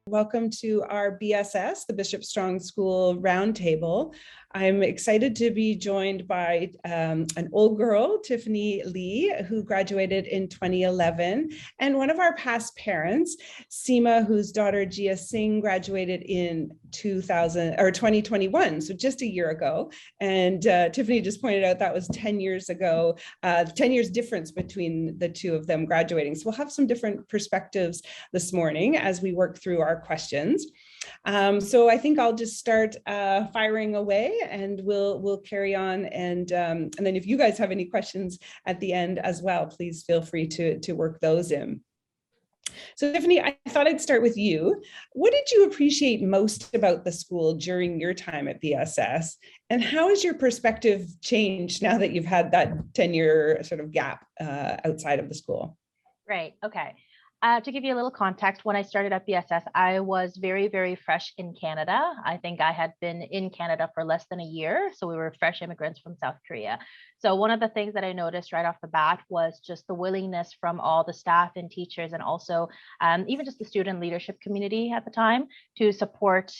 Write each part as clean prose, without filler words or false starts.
Welcome to our BSS, the Bishop Strachan School roundtable. I'm excited to be joined by an old girl, Tiffany Lee, who graduated in 2011, and one of our past parents, Seema, whose daughter Jia Singh graduated in 2021, so just a year ago. And Tiffany just pointed out that was 10 years ago, 10 years difference between the two of them graduating. So we'll have some different perspectives this morning as we work through our questions. So I think I'll just start firing away, and we'll carry on. And then if you guys have any questions at the end as well, please feel free to work those in. So Tiffany, I thought I'd start with you. What did you appreciate most about the school during your time at BSS? And how has your perspective changed now that you've had that 10-year sort of gap outside of the school? Right. Okay. To give you a little context, when I started at BSS, I was very, very fresh in Canada. I think I had been in Canada for less than a year. So we were fresh immigrants from South Korea. So one of the things that I noticed right off the bat was just the willingness from all the staff and teachers, and also even just the student leadership community at the time, to support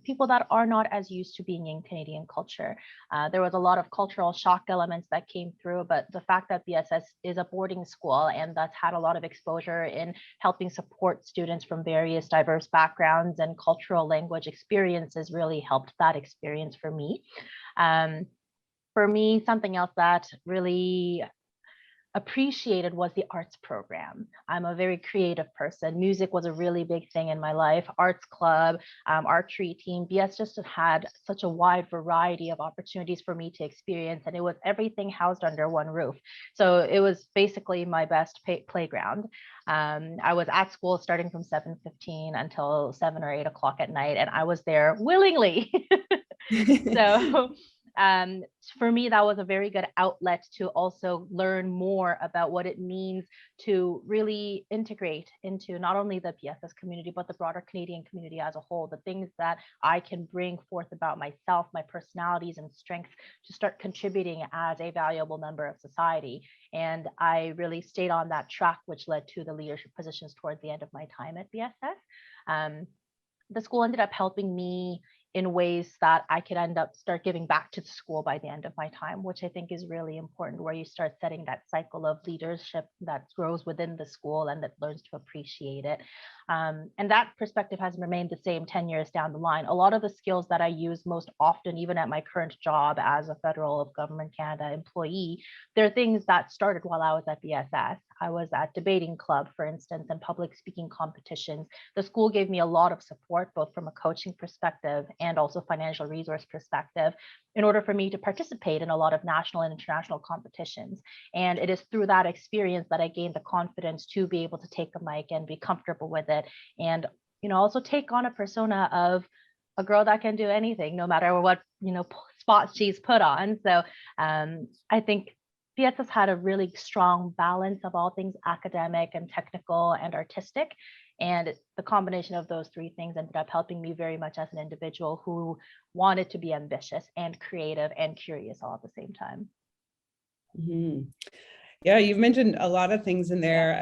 people that are not as used to being in Canadian culture. There was a lot of cultural shock elements that came through, but the fact that BSS is a boarding school and that's had a lot of exposure in helping support students from various diverse backgrounds and cultural language experiences really helped that experience for me. For me, something else that really appreciated was the arts program. I'm a very creative person. Music was a really big thing in my life. Arts club, archery team, BS just had such a wide variety of opportunities for me to experience, and it was everything housed under one roof. So it was basically my best playground. I was at school starting from 7:15 until 7 or 8 o'clock at night, and I was there willingly. So for me, that was a very good outlet to also learn more about what it means to really integrate into not only the BSS community, but the broader Canadian community as a whole, the things that I can bring forth about myself, my personalities and strengths, to start contributing as a valuable member of society. And I really stayed on that track, which led to the leadership positions toward the end of my time at BSS. The school ended up helping me in ways that I could start giving back to the school by the end of my time, which I think is really important, where you start setting that cycle of leadership that grows within the school and that learns to appreciate it. And that perspective has remained the same 10 years down the line. A lot of the skills that I use most often, even at my current job as a federal of Government Canada employee, they're things that started while I was at BSS. I was at debating club, for instance, and public speaking competitions. The school gave me a lot of support, both from a coaching perspective and also financial resource perspective, in order for me to participate in a lot of national and international competitions. And it is through that experience that I gained the confidence to be able to take a mic and be comfortable with it. And, also take on a persona of a girl that can do anything, no matter what, spot she's put on. So I think BSS had a really strong balance of all things academic and technical and artistic. And the combination of those three things ended up helping me very much as an individual who wanted to be ambitious and creative and curious all at the same time. Mm-hmm. Yeah, you've mentioned a lot of things in there.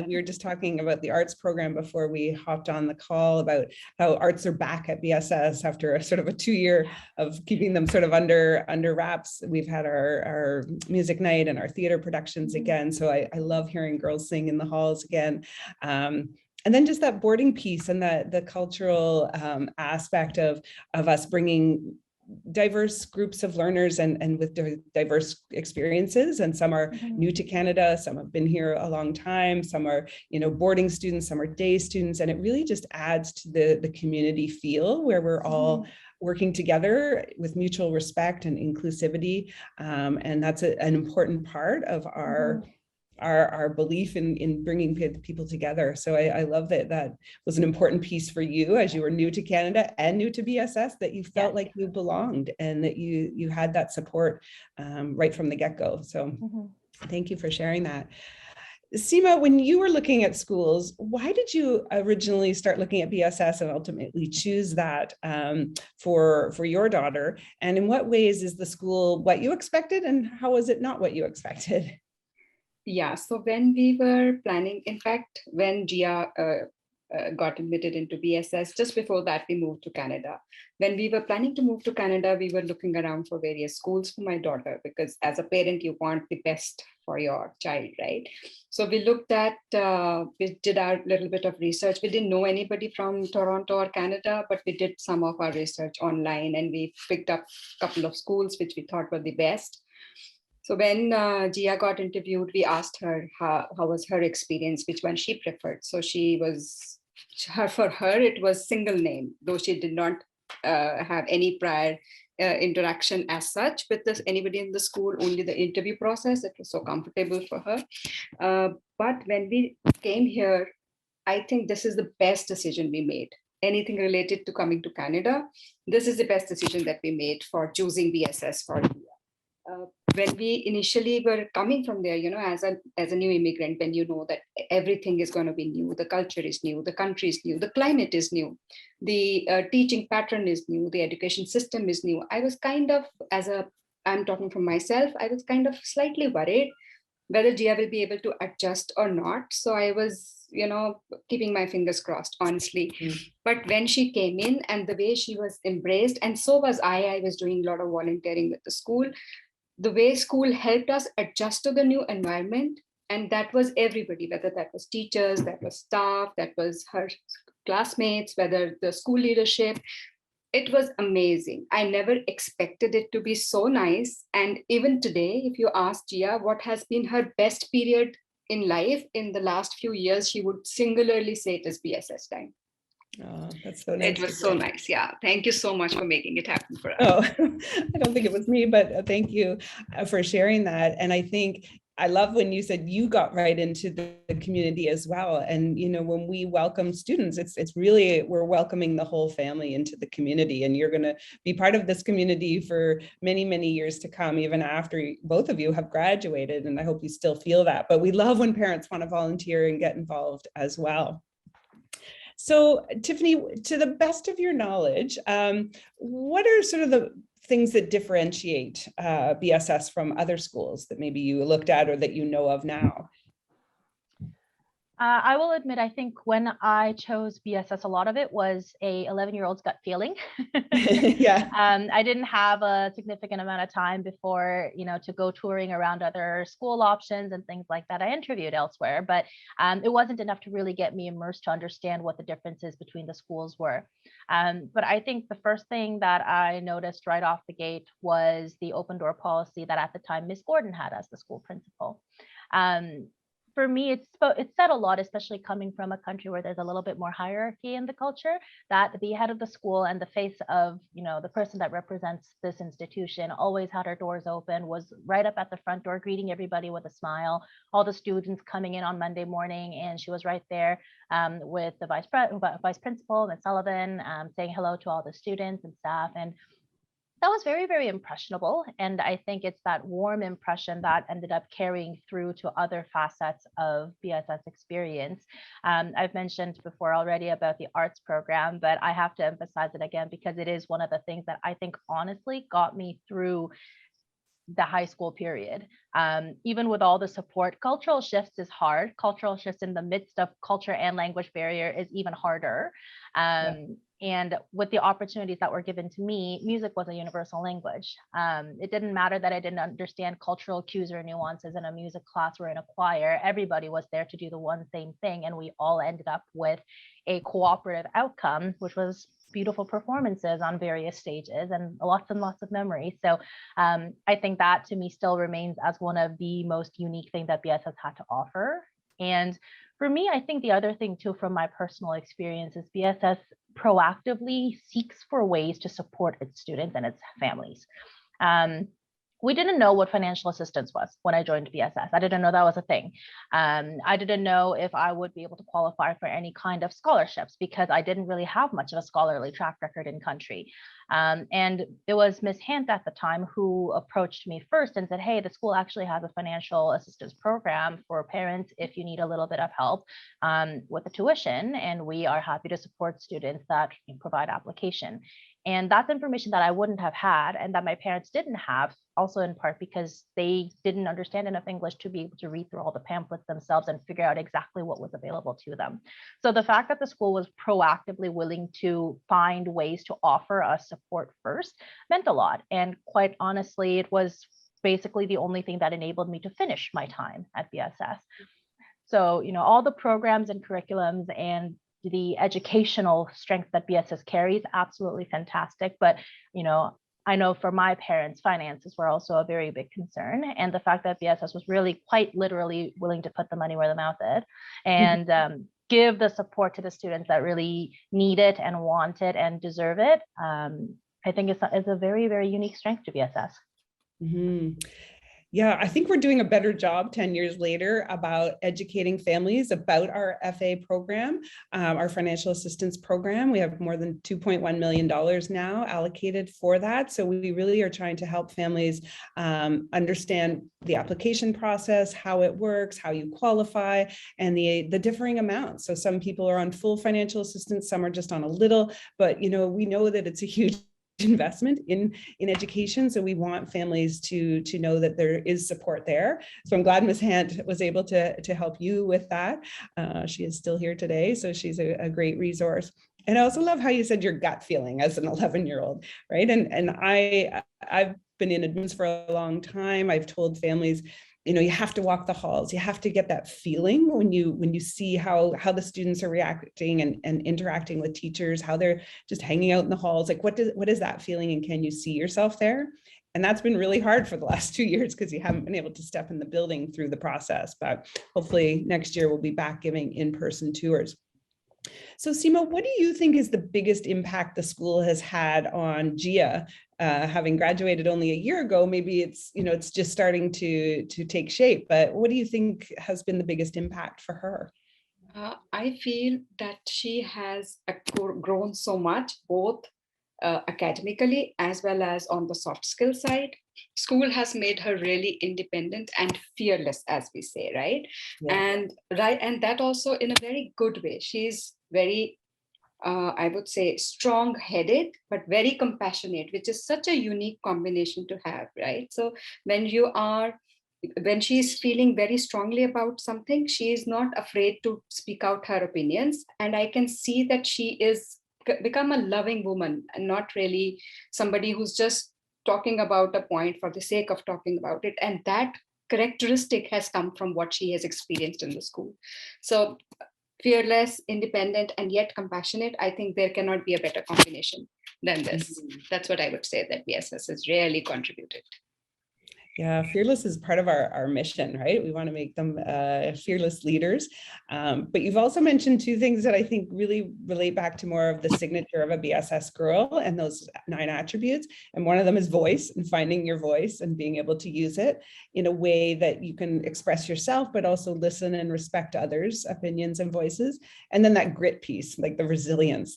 We were just talking about the arts program before we hopped on the call, about how arts are back at BSS after a sort of a 2-year of keeping them sort of under wraps. We've had our music night and our theater productions again. So I love hearing girls sing in the halls again. And then just that boarding piece and the cultural aspect of us bringing diverse groups of learners and with diverse experiences, and some are new to Canada, some have been here a long time, some are boarding students, some are day students, and it really just adds to the community feel where we're all working together with mutual respect and inclusivity, and that's an important part of our belief in bringing people together. So I love that was an important piece for you as you were new to Canada and new to BSS, that you felt like you belonged and that you had that support right from the get-go. So thank you for sharing that. Seema, when you were looking at schools, why did you originally start looking at BSS and ultimately choose that for your daughter? And in what ways is the school what you expected, and how was it not what you expected? Yeah, so when we were planning, in fact, when Gia got admitted into BSS. Just before that, we moved to Canada. When we were planning to move to Canada, we were looking around for various schools for my daughter, because as a parent, you want the best for your child, right? So we looked at, we did our little bit of research. We didn't know anybody from Toronto or Canada, but we did some of our research online, and we picked up a couple of schools which we thought were the best. So when Gia got interviewed, we asked her how was her experience, which one she preferred. So for her, it was single name, though she did not have any prior interaction as such with anybody in the school, only the interview process. It was so comfortable for her. But when we came here, I think this is the best decision we made. Anything related to coming to Canada, this is the best decision that we made for choosing BSS for Gia. When we initially were coming from there, as a new immigrant, when you know that everything is going to be new, the culture is new, the country is new, the climate is new, the teaching pattern is new, the education system is new, I was kind of, I'm talking from myself, I was kind of slightly worried whether Gia will be able to adjust or not. So I was, keeping my fingers crossed, honestly. But when she came in and the way she was embraced, and so was I was doing a lot of volunteering with the school. The way school helped us adjust to the new environment, and that was everybody, whether that was teachers, that was staff, that was her classmates, whether the school leadership, it was amazing. I never expected it to be so nice. And even today, if you ask Gia what has been her best period in life in the last few years, she would singularly say it is BSS time. Oh, that's so nice. It was so nice. Yeah. Thank you so much for making it happen for us. Oh, I don't think it was me, but thank you for sharing that. And I think I love when you said you got right into the community as well. And, when we welcome students, it's really, we're welcoming the whole family into the community, and you're going to be part of this community for many, many years to come, even after both of you have graduated. And I hope you still feel that. But we love when parents want to volunteer and get involved as well. So, Tiffany, to the best of your knowledge, what are sort of the things that differentiate BSS from other schools that maybe you looked at or that you know of now? I will admit, I think when I chose BSS, a lot of it was a 11-year-old's gut feeling. Yeah. I didn't have a significant amount of time before, to go touring around other school options and things like that. I interviewed elsewhere, but it wasn't enough to really get me immersed to understand what the differences between the schools were. But I think the first thing that I noticed right off the gate was the open door policy that at the time Miss Gordon had as the school principal. For me, it said a lot, especially coming from a country where there's a little bit more hierarchy in the culture, that the head of the school and the face of, the person that represents this institution always had her doors open, was right up at the front door, greeting everybody with a smile, all the students coming in on Monday morning. And she was right there with the vice principal, Ms. Sullivan, saying hello to all the students and staff. And that was very, very impressionable. And I think it's that warm impression that ended up carrying through to other facets of BSS experience. I've mentioned before already about the arts program, but I have to emphasize it again because it is one of the things that I think honestly got me through the high school period. Even with all the support, cultural shifts is hard. Cultural shifts in the midst of culture and language barrier is even harder. And with the opportunities that were given to me, music was a universal language. It didn't matter that I didn't understand cultural cues or nuances in a music class or in a choir. Everybody was there to do the one same thing. And we all ended up with a cooperative outcome, which was beautiful performances on various stages and lots of memories. So I think that to me still remains as one of the most unique things that BSS had to offer. And for me, I think the other thing too, from my personal experience, is BSS proactively seeks for ways to support its students and its families. We didn't know what financial assistance was when I joined BSS. I didn't know that was a thing. I didn't know if I would be able to qualify for any kind of scholarships because I didn't really have much of a scholarly track record in country. And it was Ms. Hant at the time who approached me first and said, hey, the school actually has a financial assistance program for parents if you need a little bit of help with the tuition, and we are happy to support students that provide application. And that's information that I wouldn't have had and that my parents didn't have, also in part because they didn't understand enough English to be able to read through all the pamphlets themselves and figure out exactly what was available to them. So the fact that the school was proactively willing to find ways to offer us support first meant a lot. And quite honestly, it was basically the only thing that enabled me to finish my time at BSS. So, all the programs and curriculums and the educational strength that BSS carries, absolutely fantastic. But, I know for my parents, finances were also a very big concern. And the fact that BSS was really quite literally willing to put the money where the mouth is and give the support to the students that really need it and want it and deserve it, I think it's a very, very unique strength to BSS. Mm-hmm. Yeah, I think we're doing a better job 10 years later about educating families about our FA program, our financial assistance program. We have more than $2.1 million now allocated for that. So we really are trying to help families understand the application process, how it works, how you qualify, and the differing amounts. So some people are on full financial assistance, some are just on a little, but we know that it's a huge investment in education. So we want families to know that there is support there. So I'm glad Ms. Hant was able to help you with that. She is still here today, so she's a great resource. And I also love how you said your gut feeling as an 11-year-old, right? And I've been in admissions for a long time. I've told families, you have to walk the halls. You have to get that feeling when you see how the students are reacting and interacting with teachers, how they're just hanging out in the halls. Like, what is that feeling, and can you see yourself there? And that's been really hard for the last 2 years because you haven't been able to step in the building through the process. But hopefully next year we'll be back giving in-person tours. So Seema, what do you think is the biggest impact the school has had on Gia? Having graduated only a year ago, maybe it's just starting to take shape, but what do you think has been the biggest impact for her? I feel that she has grown so much, both academically as well as on the soft skill side. School has made her really independent and fearless, as we say, right? Yeah. And that also in a very good way. She's very I would say strong-headed, but very compassionate, which is such a unique combination to have, right? So when she's feeling very strongly about something, she is not afraid to speak out her opinions. And I can see that she is become a loving woman and not really somebody who's just talking about a point for the sake of talking about it. And that characteristic has come from what she has experienced in the school. So fearless, independent, and yet compassionate. I think there cannot be a better combination than this. Mm-hmm. That's what I would say that BSS has really contributed. Yeah, fearless is part of our mission, right? We want to make them fearless leaders. But you've also mentioned two things that I think really relate back to more of the signature of a BSS girl and those 9 attributes. And one of them is voice, and finding your voice and being able to use it in a way that you can express yourself, but also listen and respect others' opinions and voices. And then that grit piece, like the resilience,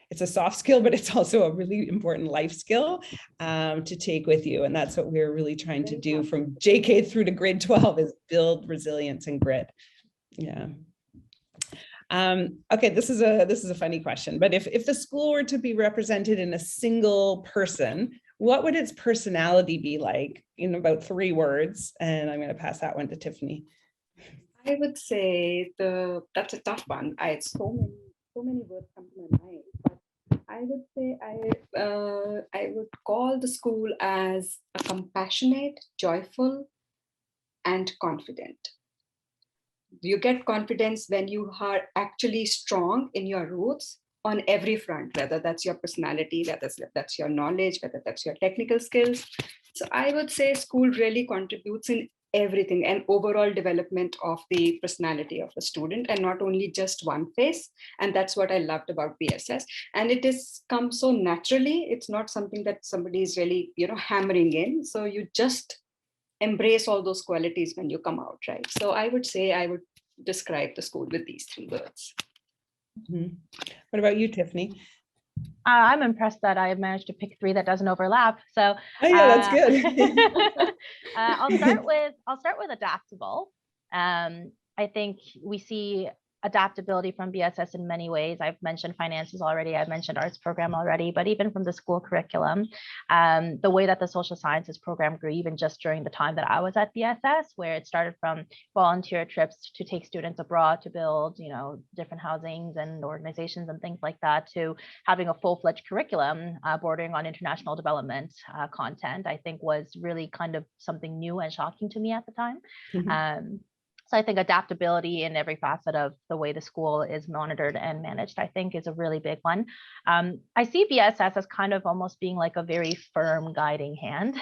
it's a soft skill, but it's also a really important life skill to take with you. And that's what we're really trying to do from JK through to grade 12 is build resilience and grit. Yeah. Okay, this is a funny question, but if the school were to be represented in a single person, what would its personality be like in about 3 words? And I'm going to pass that one to Tiffany. I would say that's a tough one. So many words come to my mind, but I would say I would call the school as a compassionate, joyful, and confident. You get confidence when you are actually strong in your roots on every front, whether that's your personality, whether that's your knowledge, whether that's your technical skills. So I would say school really contributes in everything and overall development of the personality of a student, and not only just one face. And that's what I loved about BSS. And it has come so naturally. It's not something that somebody is really, hammering in. So you just embrace all those qualities when you come out, right? So I would say I would describe the school with these 3 words. Mm-hmm. What about you, Tiffany? I'm impressed that I managed to pick 3 that doesn't overlap. So yeah, that's good. I'll start with adaptable. I think we see adaptability from BSS in many ways. I've mentioned finances already, I've mentioned arts program already, but even from the school curriculum, the way that the social sciences program grew, even just during the time that I was at BSS, where it started from volunteer trips to take students abroad to build, different housings and organizations and things like that, to having a full-fledged curriculum bordering on international development content, I think was really kind of something new and shocking to me at the time. So I think adaptability in every facet of the way the school is monitored and managed, I think, is a really big one. I see BSS as kind of almost being like a very firm guiding hand.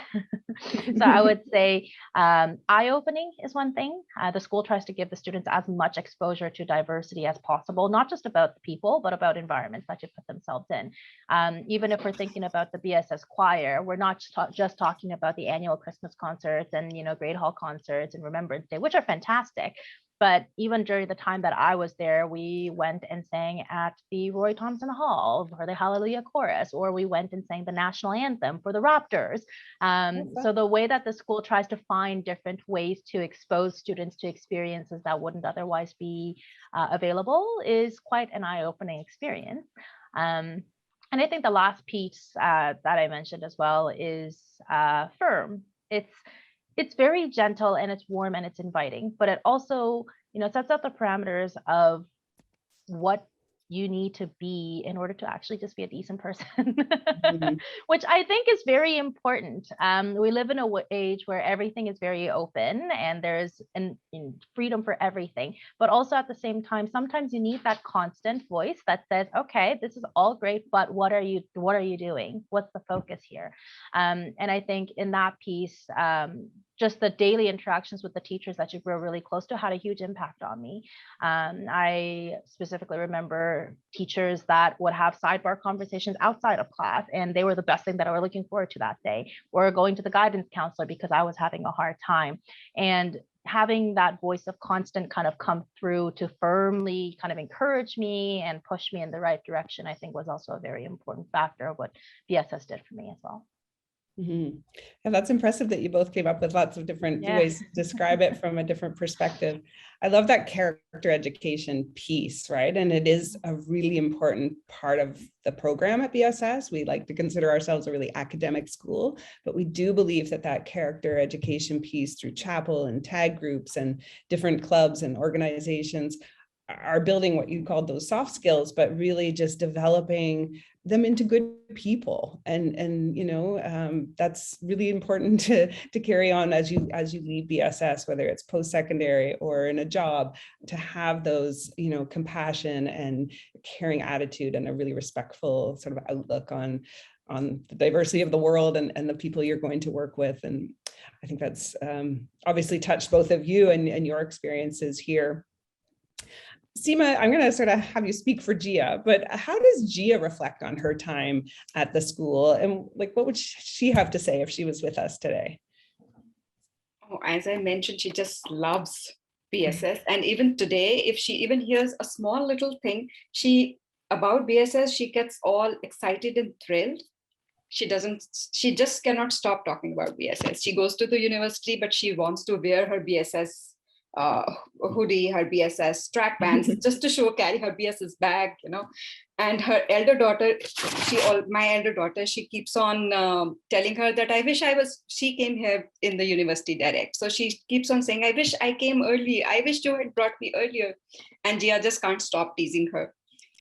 So I would say eye-opening is one thing. The school tries to give the students as much exposure to diversity as possible, not just about the people, but about environments that you put themselves in. Even if we're thinking about the BSS choir, we're not just talking about the annual Christmas concerts and, Great Hall concerts and Remembrance Day, which are fantastic. But even during the time that I was there, we went and sang at the Roy Thompson Hall for the Hallelujah Chorus, or we went and sang the national anthem for the Raptors. So the way that the school tries to find different ways to expose students to experiences that wouldn't otherwise be available is quite an eye-opening experience. And I think the last piece that I mentioned as well is firm. It's very gentle and it's warm and it's inviting, but it also, sets out the parameters of what you need to be in order to actually just be a decent person, which I think is very important. We live in an age where everything is very open and there's freedom for everything, but also at the same time, sometimes you need that constant voice that says, okay, this is all great, but what are you doing? What's the focus here? And I think in that piece, just the daily interactions with the teachers that you grow really close to had a huge impact on me. I specifically remember teachers that would have sidebar conversations outside of class, and they were the best thing that I was looking forward to that day, or going to the guidance counselor because I was having a hard time. And having that voice of constant kind of come through to firmly kind of encourage me and push me in the right direction, I think was also a very important factor of what BSS did for me as well. And that's impressive that you both came up with lots of different ways to describe it from a different perspective. I love that character education piece, right? And it is a really important part of the program at BSS. We like to consider ourselves a really academic school, but we do believe that that character education piece through chapel and tag groups and different clubs and organizations are building what you called those soft skills, but really just developing them into good people. And that's really important to carry on as you leave BSS, whether it's post-secondary or in a job, to have those, compassion and caring attitude and a really respectful sort of outlook on the diversity of the world and the people you're going to work with. And I think that's obviously touched both of you and your experiences here. Seema, I'm going to sort of have you speak for Gia, but how does Gia reflect on her time at the school? And what would she have to say if she was with us today? Oh, as I mentioned, she just loves BSS. And even today, if she even hears a small little thing about BSS, she gets all excited and thrilled. She just cannot stop talking about BSS. She goes to the university, but she wants to wear her BSS hoodie, her BSS track pants, just to carry her BSS bag, And her elder daughter, my elder daughter, she keeps on telling her that she came here in the university direct. So she keeps on saying, I wish I came early. I wish you had brought me earlier. And Gia just can't stop teasing her.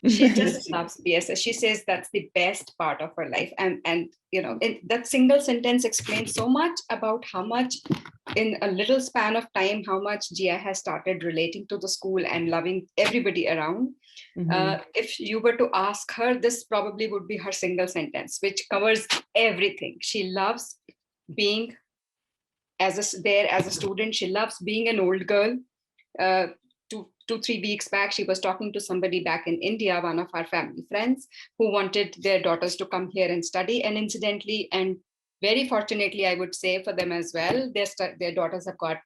She just loves BSS. She says that's the best part of her life. And that single sentence explains so much about how much, in a little span of time, how much Gia has started relating to the school and loving everybody around. If you were to ask her, this probably would be her single sentence, which covers everything. She loves being as a student. She loves being an old girl. 2-3 weeks back, she was talking to somebody back in India, one of our family friends, who wanted their daughters to come here and study. And incidentally, and very fortunately, I would say for them as well, their daughters have got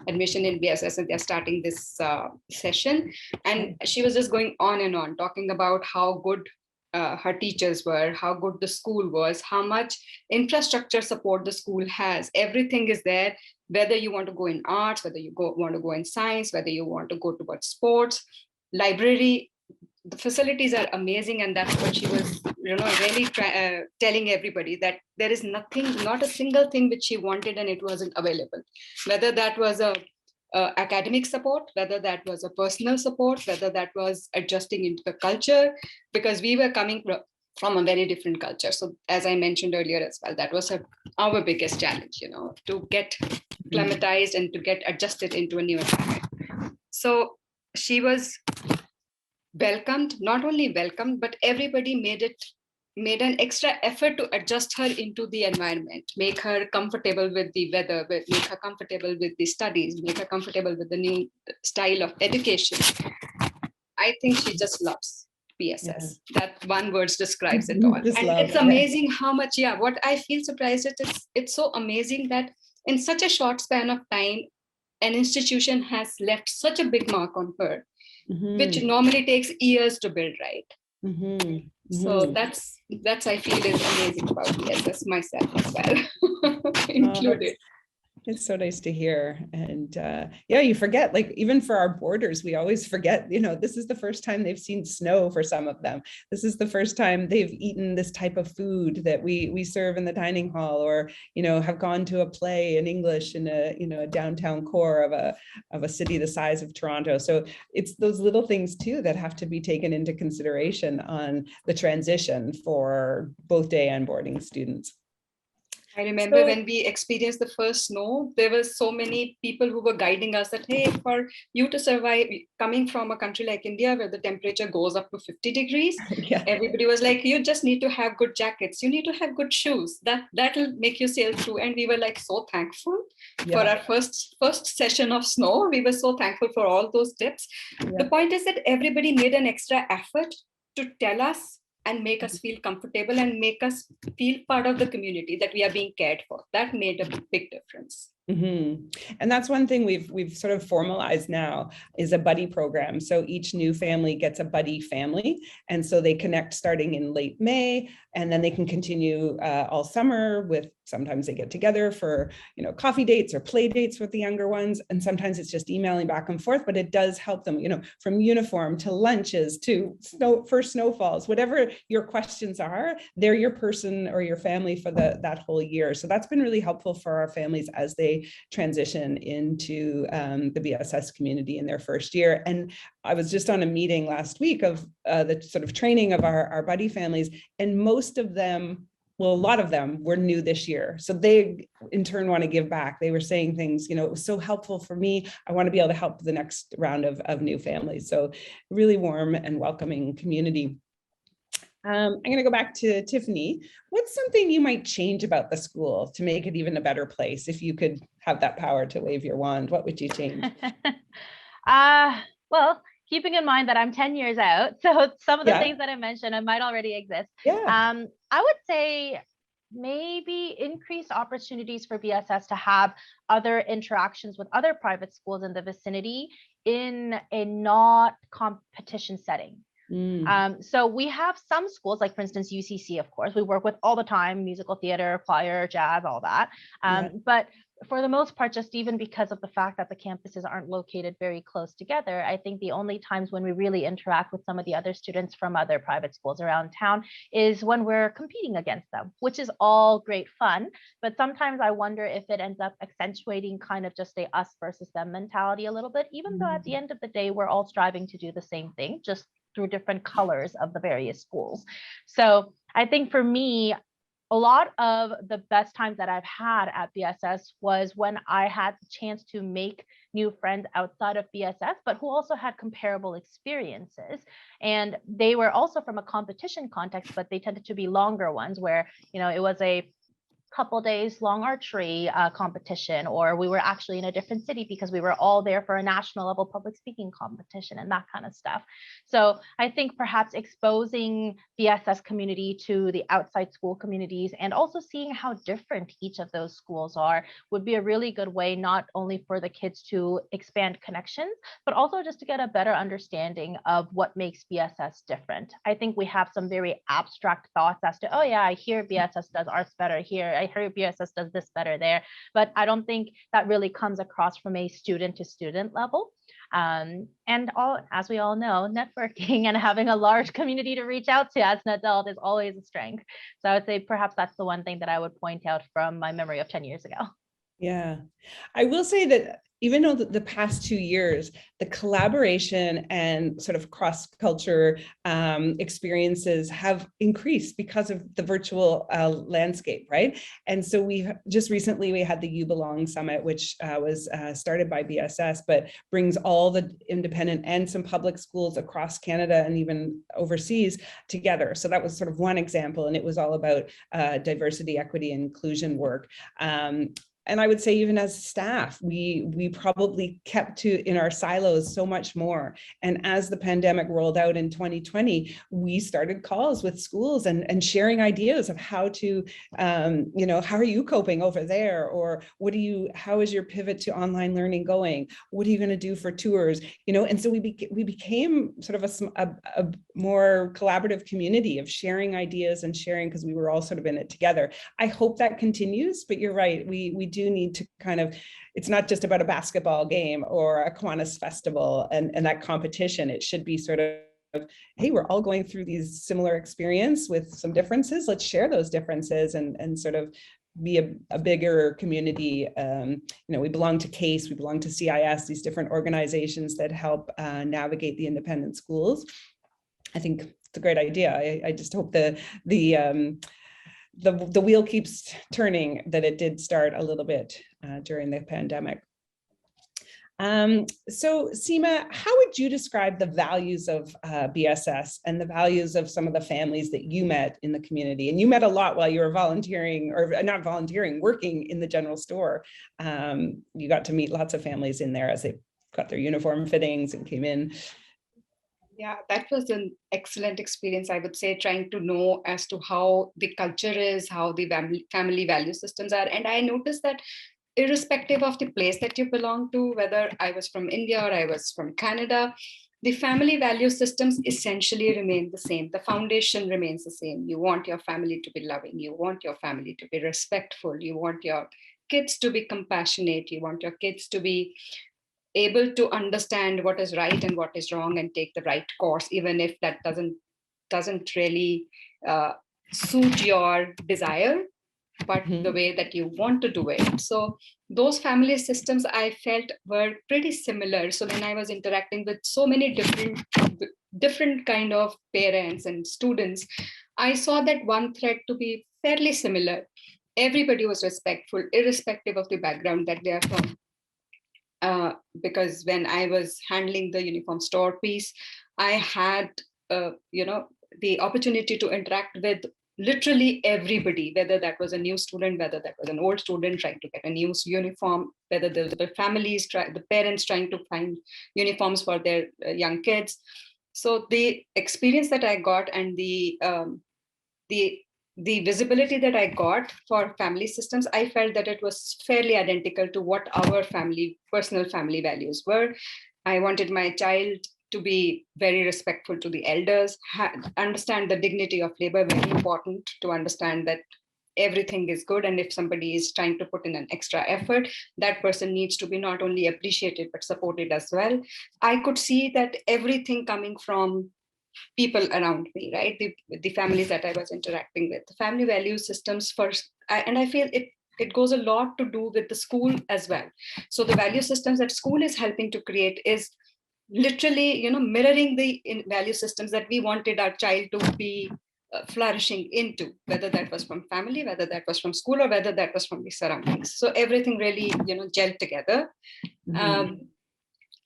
admission in BSS and they're starting this session. And she was just going on and on, talking about how good her teachers were, how good the school was, how much infrastructure support the school has. Everything is there, whether you want to go in arts, whether you want to go in science, whether you want to go towards sports. library, the facilities are amazing. And that's what she was, really telling everybody, that there is nothing, not a single thing which she wanted and it wasn't available. Whether that was academic support, whether that was a personal support, whether that was adjusting into the culture, because we were coming from a very different culture. So as I mentioned earlier as well, that was our biggest challenge, to get acclimatized and to get adjusted into a new environment. So she was welcomed, not only welcomed, but everybody made an extra effort to adjust her into the environment, make her comfortable with the weather, make her comfortable with the studies, make her comfortable with the new style of education. I think she just loves BSS. That one word describes it all. And it's amazing how much, what I feel surprised at is it's so amazing that in such a short span of time, an institution has left such a big mark on her, which normally takes years to build, right? So that's I feel is amazing about BSS myself as well, included. It's so nice to hear. And you forget, like, even for our boarders, we always forget, this is the first time they've seen snow for some of them. This is the first time they've eaten this type of food that we serve in the dining hall, or, have gone to a play in English in a downtown core of a city the size of Toronto. So it's those little things too that have to be taken into consideration on the transition for both day and boarding students. I remember when we experienced the first snow, there were so many people who were guiding us that, hey, for you to survive, coming from a country like India, where the temperature goes up to 50 degrees, everybody was like, you just need to have good jackets. You need to have good shoes. That'll make you sail through. And we were like so thankful for our first session of snow. We were so thankful for all those tips. The point is that everybody made an extra effort to tell us and make us feel comfortable and make us feel part of the community, that we are being cared for. That made a big difference. And that's one thing we've sort of formalized now is a buddy program. So each new family gets a buddy family. And so they connect starting in late May, and then they can continue all summer with, sometimes they get together for, coffee dates or play dates with the younger ones. And sometimes it's just emailing back and forth, but it does help them, from uniform to lunches to first snowfalls, whatever your questions are, they're your person or your family for that whole year. So that's been really helpful for our families as they transition into the BSS community in their first year. And I was just on a meeting last week of the sort of training of our buddy families, and most of them, well, a lot of them were new this year. So they in turn want to give back. They were saying things, it was so helpful for me. I want to be able to help the next round of new families. So really warm and welcoming community. I'm going to go back to Tiffany. What's something you might change about the school to make it even a better place? If you could have that power to wave your wand, what would you change? Well, keeping in mind that I'm 10 years out, so some of the things that I mentioned, might already exist. I would say maybe increased opportunities for BSS to have other interactions with other private schools in the vicinity in a not competition setting. So we have some schools, like for instance, UCC, of course, we work with all the time, musical theater, choir, jazz, all that. But for the most part, just even because of the fact that the campuses aren't located very close together, I think the only times when we really interact with some of the other students from other private schools around town is when we're competing against them, which is all great fun. But sometimes I wonder if it ends up accentuating kind of just a us versus them mentality a little bit, even though at the end of the day, we're all striving to do the same thing, just through different colors of the various schools. So I think for me, a lot of the best times that I've had at BSS was when I had the chance to make new friends outside of BSS, but who also had comparable experiences. And they were also from a competition context, but they tended to be longer ones where, it was a couple days long archery competition, or we were actually in a different city because we were all there for a national level public speaking competition and that kind of stuff. So I think perhaps exposing the BSS community to the outside school communities and also seeing how different each of those schools are would be a really good way, not only for the kids to expand connections, but also just to get a better understanding of what makes BSS different. I think we have some very abstract thoughts as to, oh yeah, I hear BSS does arts better here, I heard BSS does this better there, but I don't think that really comes across from a student to student level. And as we all know, networking and having a large community to reach out to as an adult is always a strength. So I would say perhaps that's the one thing that I would point out from my memory of 10 years ago. Yeah, I will say that even though the past 2 years, the collaboration and sort of cross-culture experiences have increased because of the virtual landscape, right? And so we had the You Belong Summit, which was started by BSS, but brings all the independent and some public schools across Canada and even overseas together. So that was sort of one example, and it was all about diversity, equity, and inclusion work. And I would say even as staff, we probably kept in our silos so much more. And as the pandemic rolled out in 2020, we started calls with schools and sharing ideas of how to, how are you coping over there? Or how is your pivot to online learning going? What are you going to do for tours? And so we became sort of a more collaborative community of sharing ideas and sharing, because we were all sort of in it together. I hope that continues, but you're right. We do need to it's not just about a basketball game or a Kiwanis festival and that competition. It should be sort of, hey, we're all going through these similar experience with some differences. Let's share those differences and sort of be a bigger community. We belong to CASE, we belong to CIS, these different organizations that help navigate the independent schools. I think it's a great idea. I just hope the wheel keeps turning, that it did start a little bit during the pandemic. So Seema, how would you describe the values of BSS and the values of some of the families that you met in the community? And you met a lot while you were volunteering, or not volunteering, working in the general store. You got to meet lots of families in there as they got their uniform fittings and came in. Yeah, that was an excellent experience, I would say, trying to know as to how the culture is, how the family value systems are. And I noticed that irrespective of the place that you belong to, whether I was from India or I was from Canada, the family value systems essentially remain the same. The foundation remains the same. You want your family to be loving. You want your family to be respectful. You want your kids to be compassionate. You want your kids to be able to understand what is right and what is wrong and take the right course, even if that doesn't really suit your desire, but the way that you want to do it. So those family systems I felt were pretty similar. So when I was interacting with so many different kind of parents and students, I saw that one thread to be fairly similar. Everybody was respectful, irrespective of the background that they are from. Because when I was handling the uniform store piece, I had, the opportunity to interact with literally everybody, whether that was a new student, whether that was an old student trying to get a new uniform, whether the families, the parents trying to find uniforms for their young kids. So the experience that I got and the visibility that I got for family systems, I felt that it was fairly identical to what our personal family values were. I wanted my child to be very respectful to the elders, understand the dignity of labor, very important to understand that everything is good. And if somebody is trying to put in an extra effort, that person needs to be not only appreciated, but supported as well. I could see that everything coming from people around me, right? The families that I was interacting with, the family value systems first. And I feel it goes a lot to do with the school as well. So the value systems that school is helping to create is literally, mirroring the value systems that we wanted our child to be flourishing into, whether that was from family, whether that was from school, or whether that was from the surroundings. So everything really, gelled together. Mm-hmm.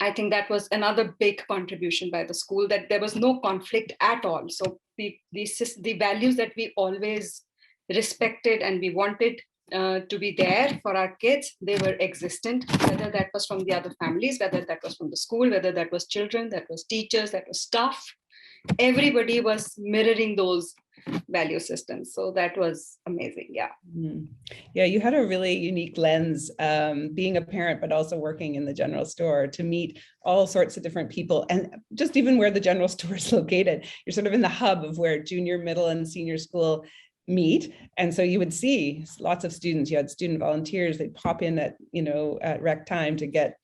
I think that was another big contribution by the school, that there was no conflict at all. So the values that we always respected and we wanted to be there for our kids, they were existent, whether that was from the other families, whether that was from the school, whether that was children, that was teachers, that was staff. Everybody was mirroring those value systems. So that was amazing. Yeah. Yeah, you had a really unique lens, being a parent, but also working in the general store, to meet all sorts of different people. And just even where the general store is located, you're sort of in the hub of where junior, middle, and senior school meet. And so you would see lots of students. You had student volunteers, they'd pop in at rec time to get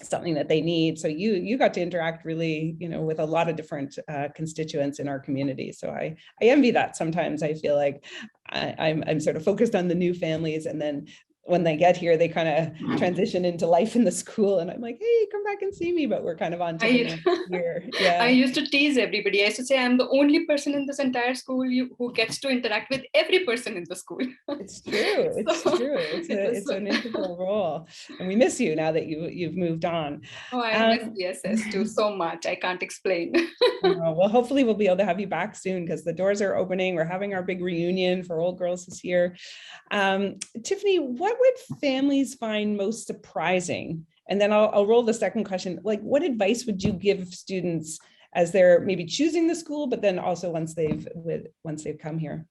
something that they need. So you got to interact really, with a lot of different constituents in our community. So I envy that. Sometimes I feel like I'm sort of focused on the new families, and then when they get here, they kind of transition into life in the school, and I'm like, hey, come back and see me, but we're kind of on to the next year. Yeah. I used to tease everybody. I used to say I'm the only person in this entire school who gets to interact with every person in the school. It's true. It's true. It's an integral role, and we miss you now that you've moved on. Oh, I miss BSS too so much. I can't explain. Well, hopefully we'll be able to have you back soon, because the doors are opening. We're having our big reunion for old girls this year. Tiffany, what would families find most surprising? And then I'll roll the second question. Like, what advice would you give students as they're maybe choosing the school, but then also once they've come here?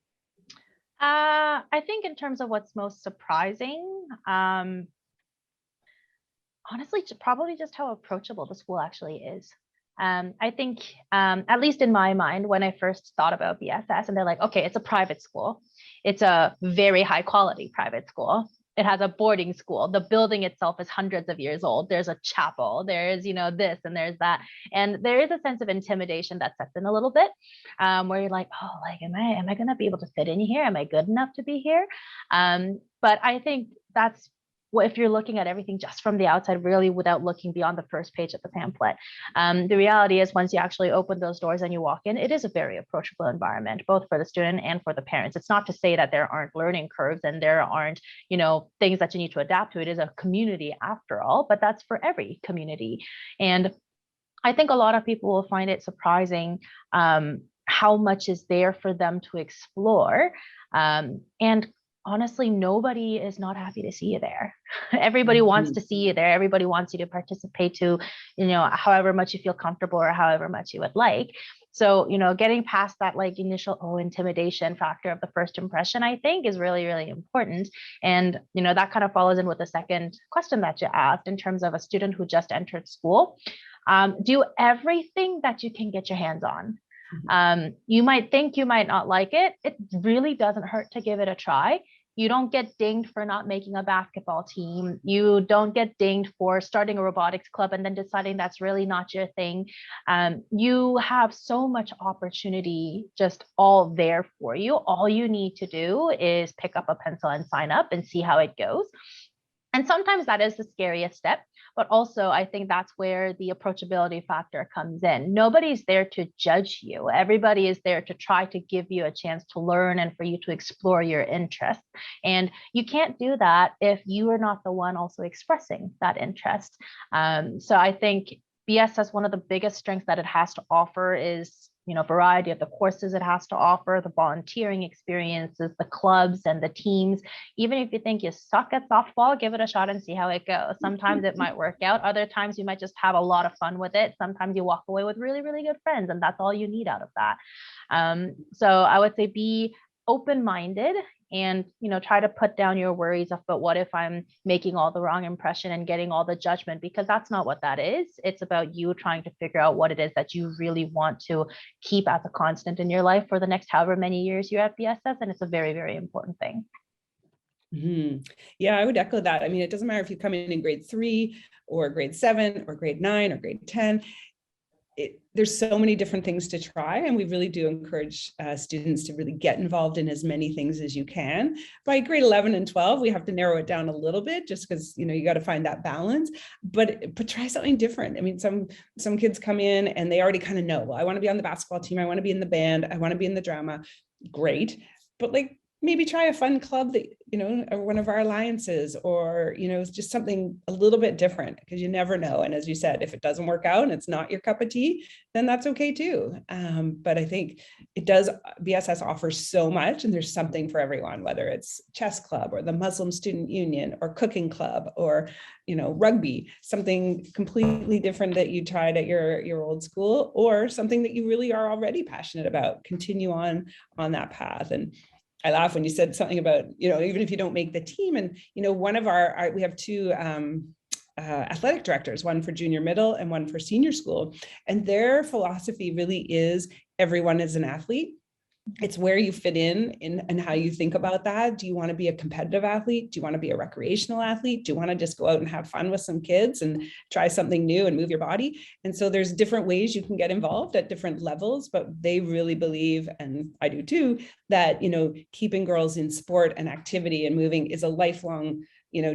I think in terms of what's most surprising, honestly, probably just how approachable the school actually is. I think, at least in my mind, when I first thought about BSS, and they're like, okay, it's a private school. It's a very high quality private school. It has a boarding school. The building itself is hundreds of years old. There's a chapel. There's, this and there's that. And there is a sense of intimidation that sets in a little bit, where you're like, oh, like, am I going to be able to fit in here? Am I good enough to be here? But I think that's, if you're looking at everything just from the outside, really without looking beyond the first page of the pamphlet. The reality is, once you actually open those doors and you walk in, it is a very approachable environment, both for the student and for the parents. It's not to say that there aren't learning curves and there aren't, things that you need to adapt to. It is a community after all, but that's for every community. And I think a lot of people will find it surprising how much is there for them to explore. And honestly, nobody is not happy to see you there. Everybody wants to see you there. Everybody wants you to participate to, however much you feel comfortable or however much you would like. So, getting past that like initial intimidation factor of the first impression, I think is really, really important. And, that kind of follows in with the second question that you asked in terms of a student who just entered school. Do everything that you can get your hands on. You might think you might not like it. It really doesn't hurt to give it a try. You don't get dinged for not making a basketball team. You don't get dinged for starting a robotics club and then deciding that's really not your thing. You have so much opportunity just all there for you. All you need to do is pick up a pencil and sign up and see how it goes. And sometimes that is the scariest step, but also I think that's where the approachability factor comes in. Nobody's there to judge you. Everybody is there to try to give you a chance to learn and for you to explore your interests. And you can't do that if you are not the one also expressing that interest. So I think BSS, one of the biggest strengths that it has to offer is variety of the courses it has to offer, the volunteering experiences, the clubs and the teams. Even if you think you suck at softball, give it a shot and see how it goes. Sometimes it might work out. Other times you might just have a lot of fun with it. Sometimes you walk away with really, really good friends, and that's all you need out of that. So I would say be open-minded and try to put down your worries of, but what if I'm making all the wrong impression and getting all the judgment, because that's not what that is. It's about you trying to figure out what it is that you really want to keep as a constant in your life for the next however many years you're at BSS, and it's a very, very important thing. Yeah, I would echo that. I mean, it doesn't matter if you come in grade 3 or grade 7 or grade 9 or grade 10. There's so many different things to try, and we really do encourage students to really get involved in as many things as you can. By grade 11 and 12, we have to narrow it down a little bit, just because you got to find that balance. But try something different. I mean, some kids come in and they already kind of know, well, I want to be on the basketball team, I want to be in the band, I want to be in the drama. Great, but maybe try a fun club that, or one of our alliances, or, just something a little bit different, because you never know. And as you said, if it doesn't work out and it's not your cup of tea, then that's okay too. But I think BSS offers so much, and there's something for everyone, whether it's chess club or the Muslim Student Union or cooking club or, rugby, something completely different that you tried at your old school, or something that you really are already passionate about. Continue on that path. And I laugh when you said something about, even if you don't make the team. And, one of we have 2 athletic directors, one for junior middle and one for senior school. And their philosophy really is everyone is an athlete. it's where you fit in and how you think about that. Do you want to be a competitive athlete? Do you want to be a recreational athlete? Do you want to just go out and have fun with some kids and try something new and move your body? And so there's different ways you can get involved at different levels, but they really believe, and I do too, that, keeping girls in sport and activity and moving is a lifelong,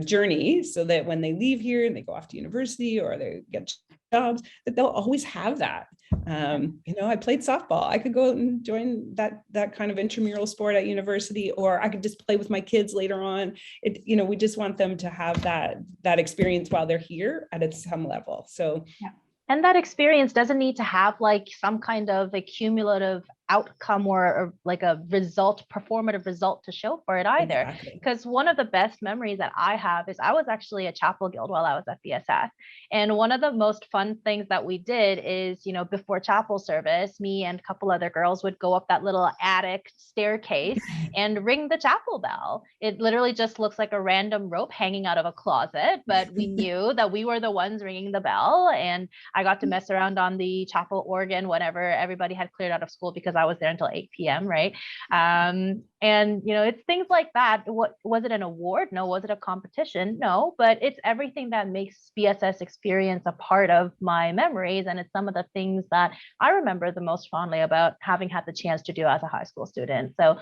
journey, so that when they leave here and they go off to university or they get jobs, that they'll always have that. I played softball. I could go out and join that kind of intramural sport at university, or I could just play with my kids later on. We just want them to have that experience while they're here at some level. So yeah. And that experience doesn't need to have like some kind of a cumulative outcome or like a performative result to show for it either. Exactly. Because one of the best memories that I have is I was actually a chapel guild while I was at BSS. And one of the most fun things that we did is, before chapel service, me and a couple other girls would go up that little attic staircase and ring the chapel bell. It literally just looks like a random rope hanging out of a closet, but we knew that we were the ones ringing the bell. And I got to mess around on the chapel organ whenever everybody had cleared out of school, because I was there until 8 p.m. right? And it's things like that. What was it, an award? No. Was it a competition? No. But it's everything that makes BSS experience a part of my memories, and it's some of the things that I remember the most fondly about having had the chance to do as a high school student. So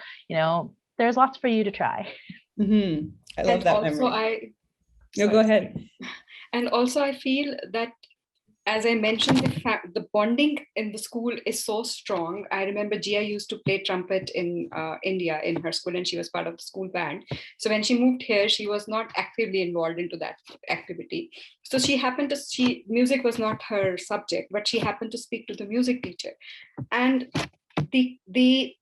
there's lots for you to try. Mm-hmm. I love that memory. Go ahead. And also I feel that, as I mentioned, the bonding in the school is so strong. I remember Gia used to play trumpet in India in her school, and she was part of the school band. So when she moved here, she was not actively involved into that activity. So music was not her subject, but she happened to speak to the music teacher. And the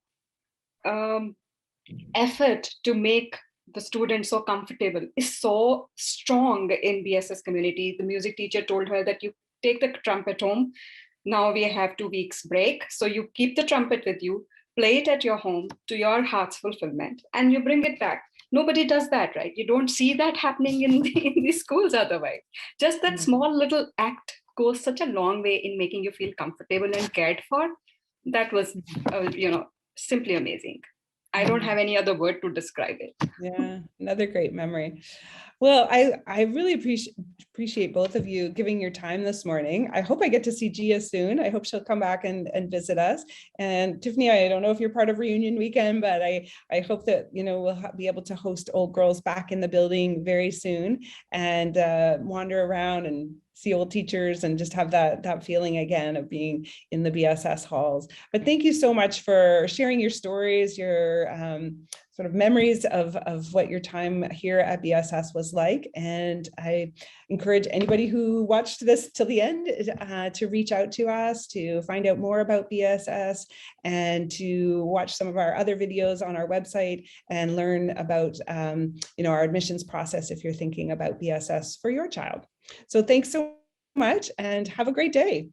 effort to make the students so comfortable is so strong in BSS community. The music teacher told her that you take the trumpet home. Now we have 2 weeks break. So you keep the trumpet with you, play it at your home to your heart's fulfillment, and you bring it back. Nobody does that, right? You don't see that happening in the schools otherwise. Just that small little act goes such a long way in making you feel comfortable and cared for. That was, simply amazing. I don't have any other word to describe it. Yeah, another great memory. Well, I really appreciate both of you giving your time this morning. I hope I get to see Gia soon. I hope she'll come back and visit us. And Tiffany, I don't know if you're part of reunion weekend, but I hope that, we'll be able to host old girls back in the building very soon and wander around and see old teachers and just have that feeling again of being in the BSS halls. But thank you so much for sharing your stories, your sort of memories of what your time here at BSS was like. And I encourage anybody who watched this till the end to reach out to us to find out more about BSS and to watch some of our other videos on our website and learn about our admissions process if you're thinking about BSS for your child. So thanks so much and have a great day.